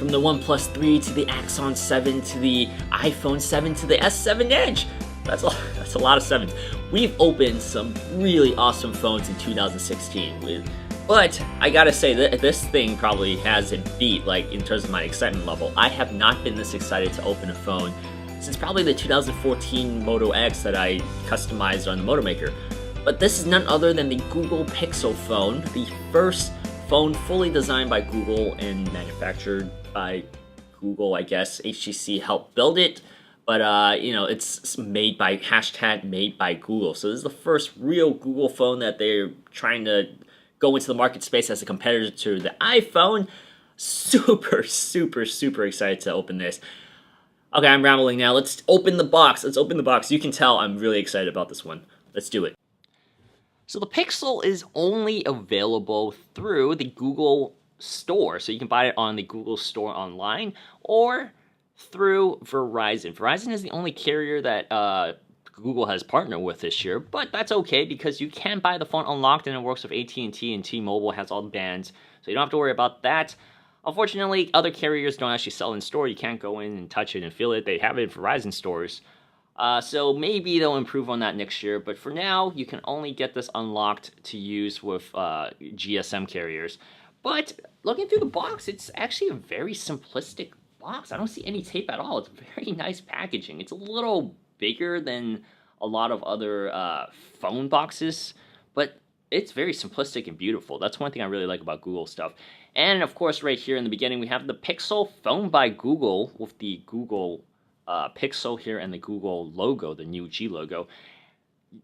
From the OnePlus 3 to the Axon 7 to the iPhone 7 to the S7 Edge. That's a lot of 7s. We've opened some really awesome phones in 2016 but I gotta say that this thing probably has it beat, like, in terms of my excitement level. I have not been this excited to open a phone since probably the 2014 Moto X that I customized on the Moto Maker. But this is none other than the Google Pixel phone, the first phone fully designed by Google and manufactured by Google, I guess. HTC helped build it, but you know, it's made by #made by Google. So this is the first real Google phone that they're trying to go into the market space as a competitor to the iPhone. Super excited to open this. Okay, I'm rambling now. Let's open the box. You can tell I'm really excited about this one. Let's do it. So the Pixel is only available through the Google Store. So you can buy it on the Google Store online or through Verizon. Verizon is the only carrier that Google has partnered with this year, but that's okay because you can buy the phone unlocked and it works with AT&T, and T-Mobile has all the bands, so you don't have to worry about that. Unfortunately, other carriers don't actually sell in store. You can't go in and touch it and feel it. They have it in Verizon stores. So maybe they'll improve on that next year, but for now, you can only get this unlocked to use with GSM carriers. But looking through the box, it's actually a very simplistic box. I don't see any tape at all. It's very nice packaging. It's a little bigger than a lot of other phone boxes, but it's very simplistic and beautiful. That's one thing I really like about Google stuff. And of course, right here in the beginning, we have the Pixel phone by Google with the Google Pixel here and the Google logo, the new G logo.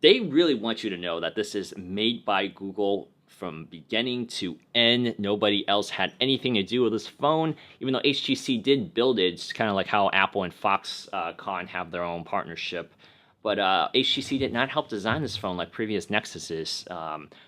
They really want you to know that this is made by Google from beginning to end. Nobody else had anything to do with this phone, even though HTC did build it. It's kind of like how Apple and Foxconn have their own partnership. But HTC did not help design this phone like previous Nexuses.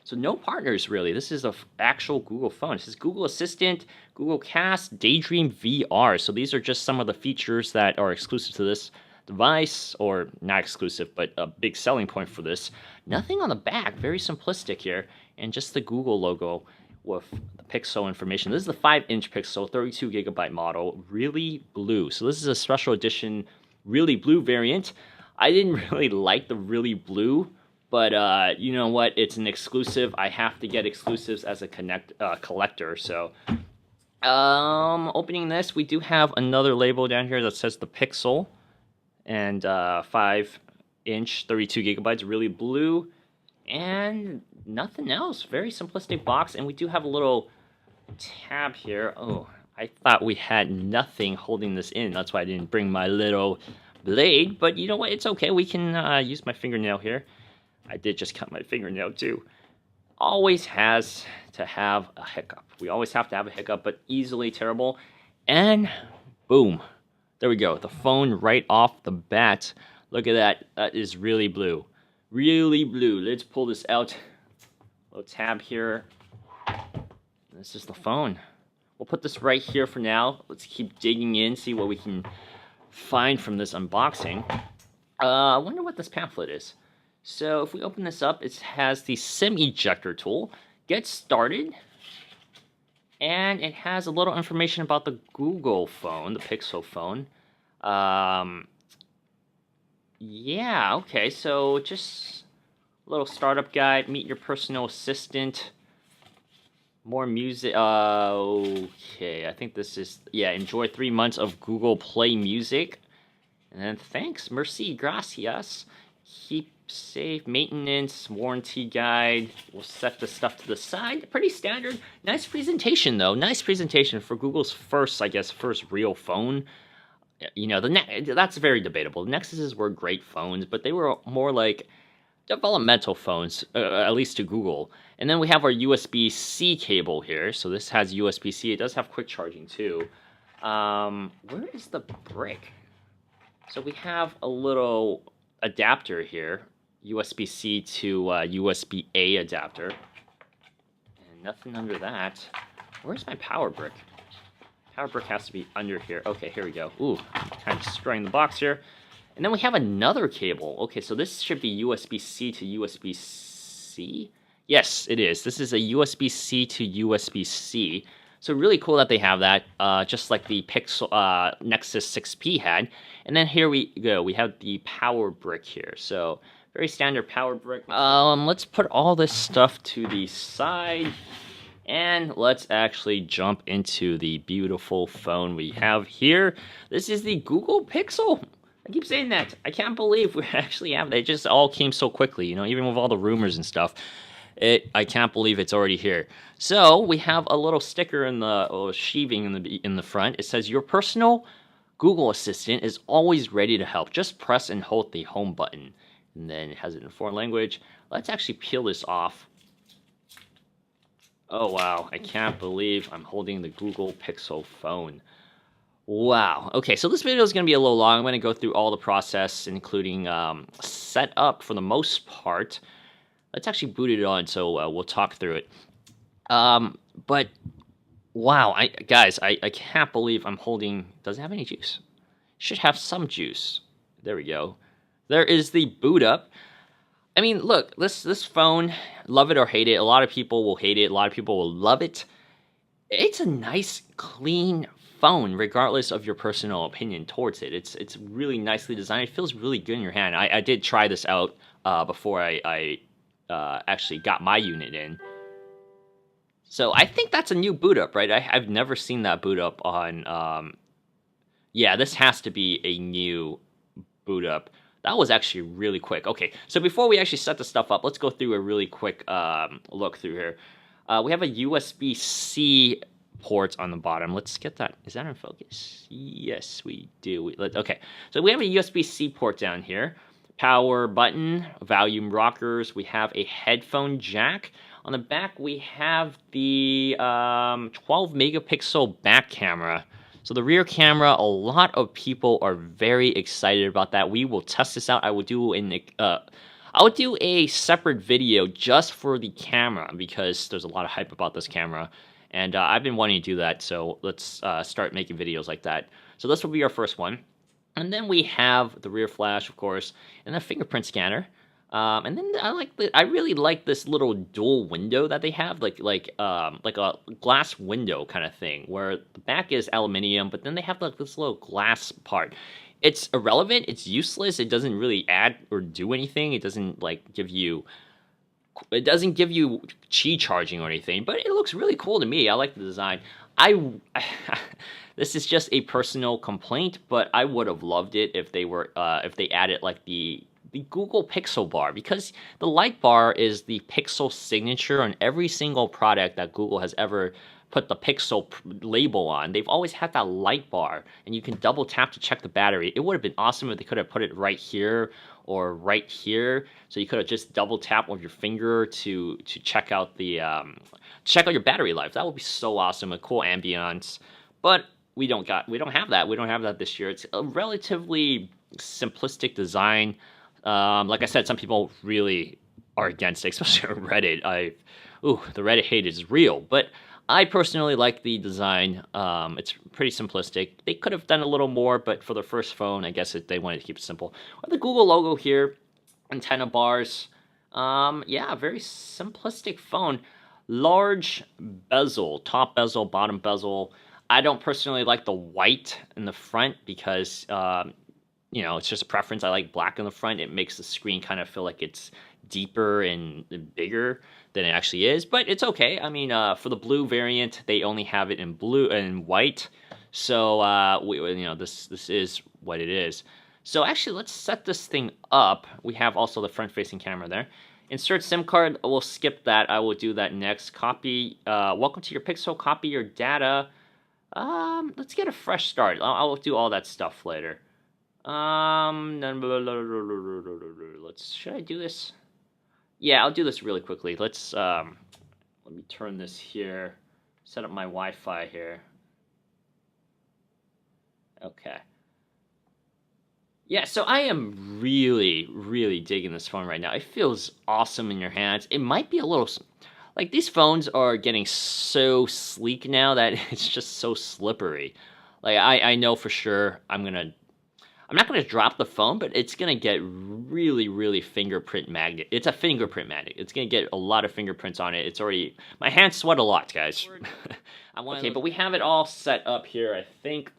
So no partners, really. This is an actual Google phone. This is Google Assistant, Google Cast, Daydream VR. So these are just some of the features that are exclusive to this device, or not exclusive, but a big selling point for this. Nothing on the back, very simplistic here, and just the Google logo with the Pixel information. This is the 5-inch Pixel, 32GB model, really blue. So this is a special edition, really blue variant. I didn't really like the really blue, but you know what? It's an exclusive. I have to get exclusives as a collector. So opening this, we do have another label down here that says the Pixel, and 5-inch, 32GB, really blue, and nothing else. Very simplistic box, and we do have a little tab here. Oh, I thought we had nothing holding this in. That's why I didn't bring my little blade, but you know what? It's okay. We can use my fingernail here. I did just cut my fingernail too. Always has to have a hiccup. We always have to have a hiccup, but easily terrible. And boom. There we go. The phone right off the bat. Look at that. That is really blue. Really blue. Let's pull this out. Little tab here. This is the phone. We'll put this right here for now. Let's keep digging in, see what we can find from this unboxing. I wonder what this pamphlet is. So if we open this up, it has the SIM ejector tool. Get started. And it has a little information about the Google phone, the Pixel phone. Yeah, okay, so just a little startup guide, meet your personal assistant, more music. Okay, I think this is, yeah, enjoy 3 months of Google Play Music. And then thanks, merci, gracias. Keep safe, maintenance, warranty guide. We'll set the stuff to the side. Pretty standard. Nice presentation, though. Nice presentation for Google's first, I guess, first real phone. You know, that's very debatable. The Nexuses were great phones, but they were more like developmental phones, at least to Google. And then we have our USB-C cable here. So this has USB-C. It does have quick charging, too. Where is the brick? So we have a little adapter here, USB-C to USB-A adapter, and nothing under that. Where's my power brick? Power brick has to be under here. Okay, here we go. Ooh, kind of destroying the box here. And then we have another cable. Okay, so this should be USB-C to USB-C. Yes, it is. This is a USB-C to USB-C. So really cool that they have that, just like the Pixel Nexus 6P had. And then here we go. We have the power brick here. So very standard power brick. Let's put all this stuff to the side. And let's actually jump into the beautiful phone we have here. This is the Google Pixel. I keep saying that. I can't believe we actually have that. It just all came so quickly, you know, even with all the rumors and stuff. I can't believe it's already here. So we have a little sticker in the sheathing in the front. It says, "Your personal Google Assistant is always ready to help. Just press and hold the home button." And then it has it in foreign language. Let's actually peel this off. Oh, wow. I can't believe I'm holding the Google Pixel phone. Wow. Okay, so this video is going to be a little long. I'm going to go through all the process, including setup for the most part. Let's actually boot it on, so we'll talk through it. But, wow. Guys, I can't believe I'm holding... Does it have any juice? Should have some juice. There we go. There is the boot up. I mean, look, this phone, love it or hate it. A lot of people will hate it. A lot of people will love it. It's a nice, clean phone, regardless of your personal opinion towards it. It's really nicely designed. It feels really good in your hand. I did try this out before I actually got my unit in. So I think that's a new boot up, right? I've never seen that boot up on... yeah, this has to be a new boot up. That was actually really quick. Okay, so before we actually set the stuff up, let's go through a really quick look through here. We have a USB-C port on the bottom. Let's get that. Is that in focus? Yes, we do. Okay, so we have a USB-C port down here. Power button, volume rockers. We have a headphone jack. On the back, we have the 12-megapixel back camera. So the rear camera, a lot of people are very excited about that. We will test this out. I will do a separate video just for the camera because there's a lot of hype about this camera. And I've been wanting to do that, so let's start making videos like that. So this will be our first one. And then we have the rear flash, of course, and the fingerprint scanner. And then I really like this little dual window that they have, like a glass window kind of thing, where the back is aluminum, but then they have like this little glass part. It's irrelevant, it's useless, it doesn't really add or do anything. It doesn't give you Qi charging or anything, but it looks really cool to me. I like the design. This is just a personal complaint, but I would have loved it if they added like the Google Pixel bar, because the light bar is the Pixel signature on every single product that Google has ever put the Pixel label on. They've always had that light bar, and you can double tap to check the battery. It would have been awesome if they could have put it right here or right here, so you could have just double tap with your finger to check out the check out your battery life. That would be so awesome, a cool ambiance. But we don't have that. We don't have that this year. It's a relatively simplistic design. Like I said, some people really are against it, especially on Reddit. The Reddit hate is real, but I personally like the design. It's pretty simplistic. They could have done a little more, but for the first phone, I guess they wanted to keep it simple. We have the Google logo here, antenna bars. Yeah, very simplistic phone. Large bezel, top bezel, bottom bezel. I don't personally like the white in the front because... it's just a preference. I like black in the front. It makes the screen kind of feel like it's deeper and bigger than it actually is, but it's okay. I mean, for the blue variant, they only have it in blue and white, so this is what it is. So actually, let's set this thing up. We have also the front-facing camera there. Insert SIM card. We'll skip that. I will do that next. Copy. Welcome to your Pixel. Copy your data. Let's get a fresh start. I'll do all that stuff later. Should I do this? Yeah, I'll do this really quickly. Let me turn this here, set up my Wi-Fi here. Okay. Yeah, so I am really, really digging this phone right now. It feels awesome in your hands. It might be a little... Like, these phones are getting so sleek now that it's just so slippery. Like, I know for sure I'm gonna I'm not going to drop the phone, but it's going to get really, really fingerprint magnet. It's a fingerprint magnet. It's going to get a lot of fingerprints on it. It's already... My hands sweat a lot, guys. Okay, but we have it all set up here, I think.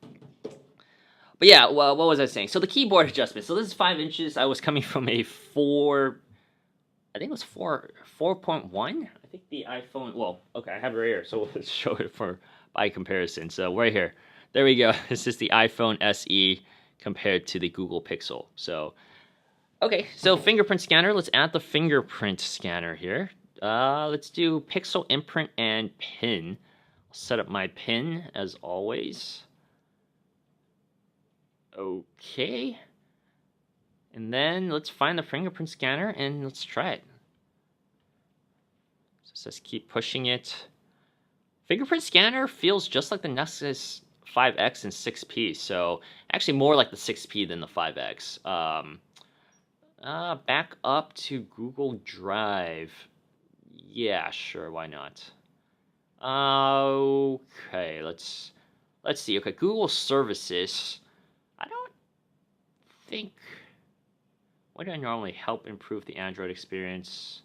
But yeah, well, what was I saying? So the keyboard adjustment. So this is 5 inches. I was coming from a 4... I think it was 4.1. I think the iPhone... Well, okay, I have it right here. So let's show it by comparison. So right here. There we go. This is the iPhone SE compared to the Google Pixel. So, okay, so fingerprint scanner. Let's add the fingerprint scanner here. Let's do pixel imprint and pin. I'll set up my pin as always. Okay. And then let's find the fingerprint scanner and let's try it. So let's keep pushing it. Fingerprint scanner feels just like the Nexus 5X and 6P, so actually more like the 6P than the 5X. Back up to Google Drive. Yeah, sure, why not? Okay, let's see. Okay, Google Services. I don't think... Why do I normally help improve the Android experience?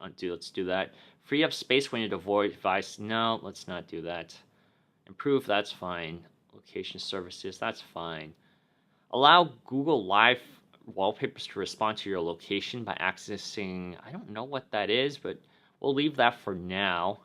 Let's do that. Free up space when you deploy device. No, let's not do that. Improve, that's fine. Location services, that's fine. Allow Google Live wallpapers to respond to your location by accessing... I don't know what that is, but we'll leave that for now.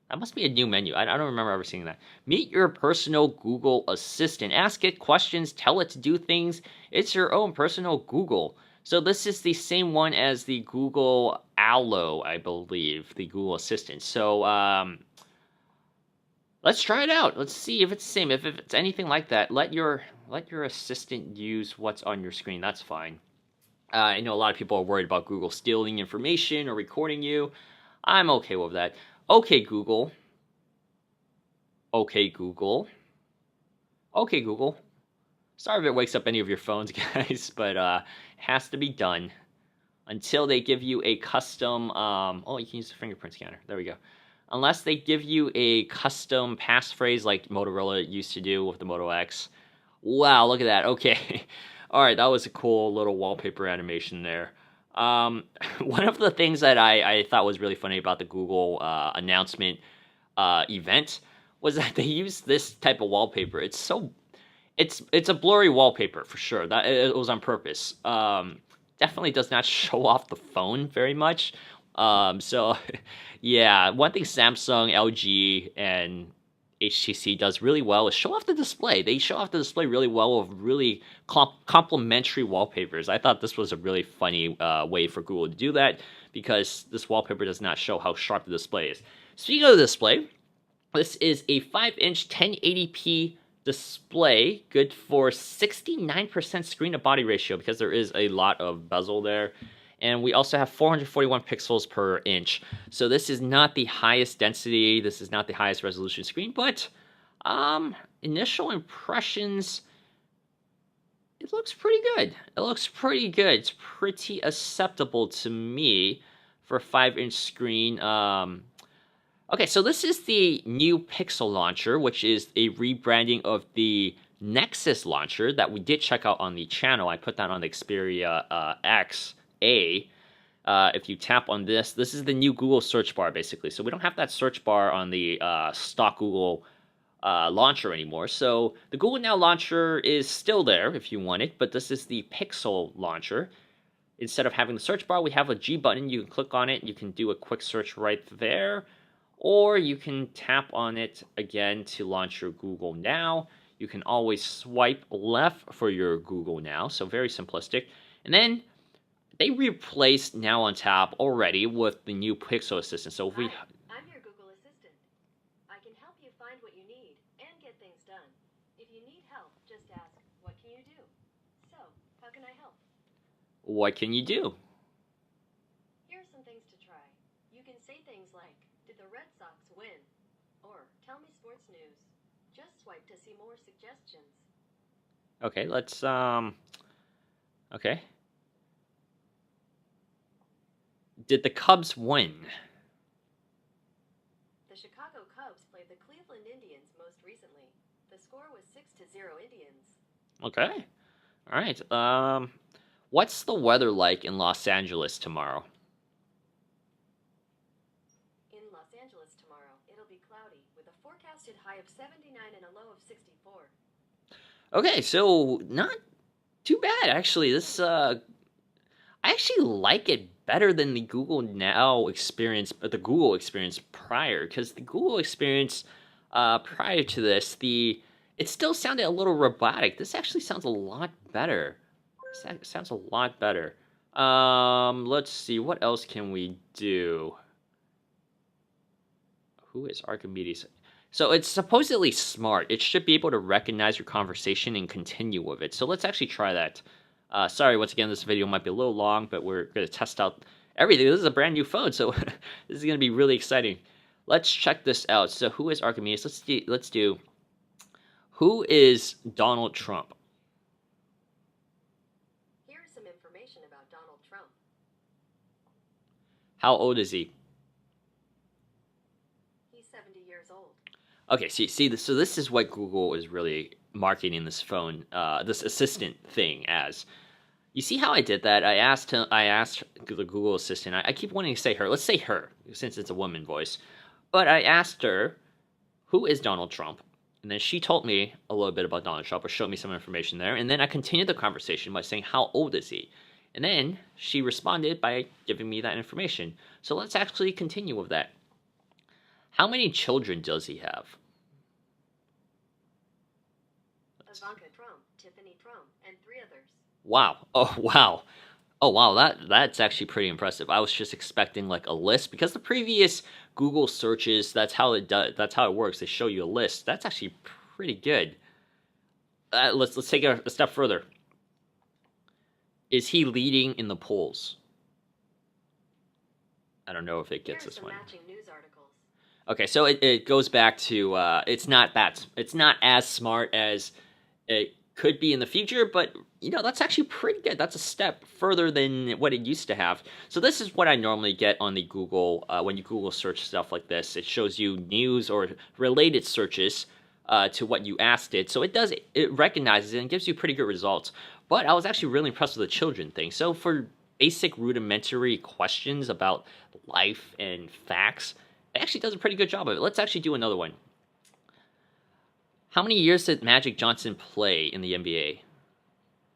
That must be a new menu. I don't remember ever seeing that. Meet your personal Google Assistant. Ask it questions, tell it to do things. It's your own personal Google. So this is the same one as the Google Allo, I believe, the Google Assistant. So, let's try it out. Let's see if it's the same. If it's anything like that, let your assistant use what's on your screen. That's fine. I know a lot of people are worried about Google stealing information or recording you. I'm okay with that. Okay, Google. Okay, Google. Okay, Google. Sorry if it wakes up any of your phones, guys, but it has to be done until they give you a custom... oh, you can use the fingerprint scanner. There we go. Unless they give you a custom passphrase like Motorola used to do with the Moto X. Wow, look at that. Okay. All right, that was a cool little wallpaper animation there. One of the things that I thought was really funny about the Google announcement event was that they used this type of wallpaper. It's a blurry wallpaper for sure. That it was on purpose. Definitely does not show off the phone very much. So yeah, one thing Samsung, LG, and HTC does really well is show off the display. They show off the display really well with really complementary wallpapers. I thought this was a really funny way for Google to do that because this wallpaper does not show how sharp the display is. Speaking of the display, this is a 5-inch 1080p display, good for 69% screen-to-body ratio because there is a lot of bezel there. And we also have 441 pixels per inch. So this is not the highest density, this is not the highest resolution screen, but initial impressions, it looks pretty good. It looks pretty good. It's pretty acceptable to me for a 5-inch screen. Okay, so this is the new Pixel launcher, which is a rebranding of the Nexus launcher that we did check out on the channel. I put that on the Xperia X. If you tap on this is the new Google search bar basically. So we don't have that search bar on the stock Google launcher anymore. So the Google Now launcher is still there if you want it, but this is the Pixel launcher. Instead of having the search bar, we have a G button. You can click on it. You can do a quick search right there, or you can tap on it again to launch your Google Now. You can always swipe left for your Google Now. So very simplistic. And then they replaced Now on Tap already with the new Pixel Assistant. So if we... I'm your Google Assistant. I can help you find what you need and get things done. If you need help, just ask, what can you do? So, how can I help? What can you do? Here are some things to try. You can say things like, did the Red Sox win? Or, tell me sports news. Just swipe to see more suggestions. Okay, let's, okay. Did the Cubs win? The Chicago Cubs played the Cleveland Indians most recently. The score was 6-0 Indians. Okay. All right. What's the weather like in Los Angeles tomorrow? In Los Angeles tomorrow, it'll be cloudy with a forecasted high of 79 and a low of 64. Okay, so not too bad actually. I actually like it better than the Google Now experience, but the Google experience prior, because the Google experience prior to this, it still sounded a little robotic. This actually sounds a lot better. Sounds a lot better. Let's see, what else can we do? Who is Archimedes? So it's supposedly smart. It should be able to recognize your conversation and continue with it. So let's actually try that. Sorry, once again, this video might be a little long, but we're going to test out everything. This is a brand new phone, so this is going to be really exciting. Let's check this out. So who is Archimedes? Let's do who is Donald Trump? Here's some information about Donald Trump. How old is he? He's 70 years old. Okay, so this is what Google is really marketing this phone, this assistant thing as. You see how I did that? I asked the Google Assistant. I keep wanting to say her. Let's say her, since it's a woman voice. But I asked her, who is Donald Trump? And then she told me a little bit about Donald Trump, or showed me some information there. And then I continued the conversation by saying, how old is he? And then she responded by giving me that information. So let's actually continue with that. How many children does he have? Ivanka Trump, Tiffany Trump, and 3 others. Wow. Oh, wow. Oh, wow. That's actually pretty impressive. I was just expecting like a list, because the previous Google searches, that's how it does. That's how it works. They show you a list. That's actually pretty good. Let's take it a step further. Is he leading in the polls? I don't know if it gets Here's this some one. matching news articles. Okay, so it goes back to it's not as smart as it could be in the future, but that's actually pretty good. That's a step further than what it used to have. So this is what I normally get on the Google when you Google search stuff like this. It shows you news or related searches to what you asked it. So it recognizes it and gives you pretty good results. But I was actually really impressed with the children thing. So for basic rudimentary questions about life and facts, it actually does a pretty good job of it. Let's actually do another one. How many years did Magic Johnson play in the NBA?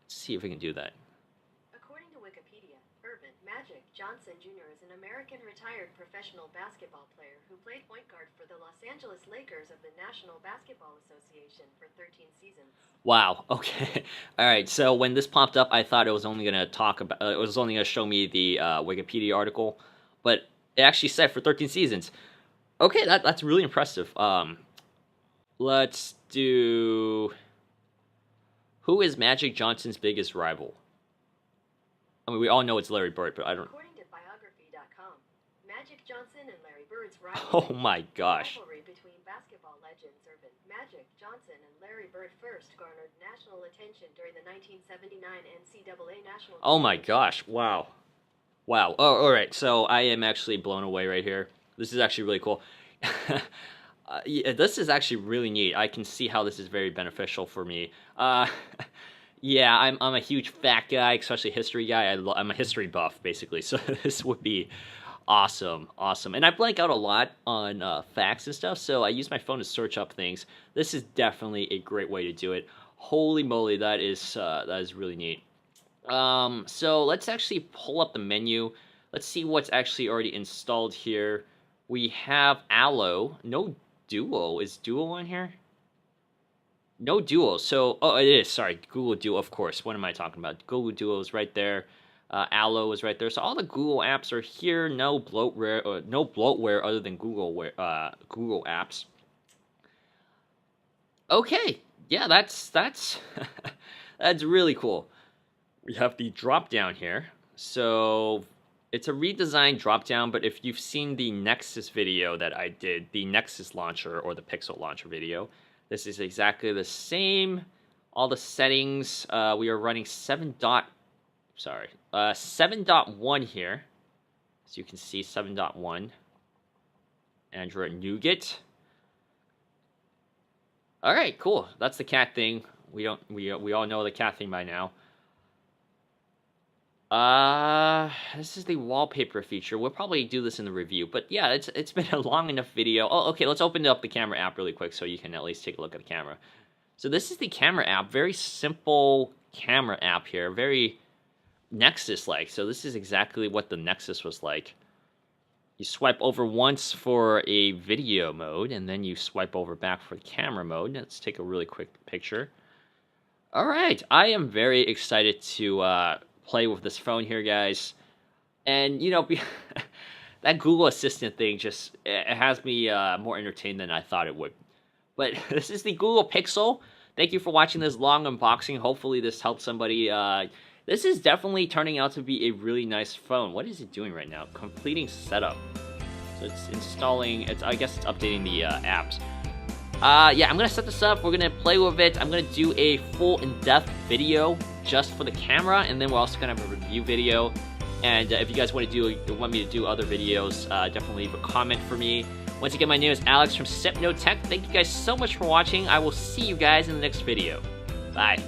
Let's see if we can do that. According to Wikipedia, Irvin Magic Johnson Jr. is an American retired professional basketball player who played point guard for the Los Angeles Lakers of the National Basketball Association for 13 seasons. Wow. Okay. All right. So when this popped up, I thought it was only going to it was only going to show me the Wikipedia article, but it actually said for 13 seasons. Okay, that's really impressive. Let's do. Who is Magic Johnson's biggest rival? I mean, we all know it's Larry Bird, but I don't. According to biography.com, Magic Johnson and Larry Bird's rivalry. Oh my gosh. Rivalry between basketball legends Irvin Magic Johnson and Larry Bird first garnered national attention during the 1979 NCAA National. Oh my gosh! Wow. Wow. Oh, all right. So I am actually blown away right here. This is actually really cool. Yeah, this is actually really neat. I can see how this is very beneficial for me. Yeah, I'm a huge fact guy, especially history guy. I'm a history buff, basically. So this would be awesome. And I blank out a lot on facts and stuff, so I use my phone to search up things. This is definitely a great way to do it. Holy moly, that is really neat. So let's actually pull up the menu. Let's see what's actually already installed here. We have Allo. No Duo. Is Duo on here? No Duo. So, oh, it is. Sorry, Google Duo, of course. What am I talking about? Google Duo is right there. Allo is right there. So all the Google apps are here. No bloatware other than Google apps. Okay. Yeah, that's that's really cool. We have the drop down here. So it's a redesigned drop down, but if you've seen the Nexus video that I did, the Nexus launcher or the Pixel launcher video, this is exactly the same. All the settings, we are running 7.1 here. As you can see, 7.1. Android Nougat. All right, cool. That's the cat thing. We all know the cat thing by now. This is the wallpaper feature. We'll probably do this in the review, but yeah, it's been a long enough video. Oh, okay, let's open up the camera app really quick so you can at least take a look at the camera. So this is the camera app. Very simple camera app here. Very Nexus-like. So this is exactly what the Nexus was like. You swipe over once for a video mode, and then you swipe over back for the camera mode. Let's take a really quick picture. All right, I am very excited to play with this phone here, guys. And, you know, that Google Assistant thing just it has me more entertained than I thought it would. But this is the Google Pixel. Thank you for watching this long unboxing. Hopefully this helped somebody. This is definitely turning out to be a really nice phone. What is it doing right now? Completing setup. So it's installing, I guess it's updating the apps. Yeah, I'm going to set this up. We're going to play with it. I'm going to do a full in-depth video just for the camera, and then we're also going to have a review video. And if you guys want me to do other videos, definitely leave a comment for me. Once again, my name is Alex from SipNoTech. Thank you guys so much for watching. I will see you guys in the next video. Bye.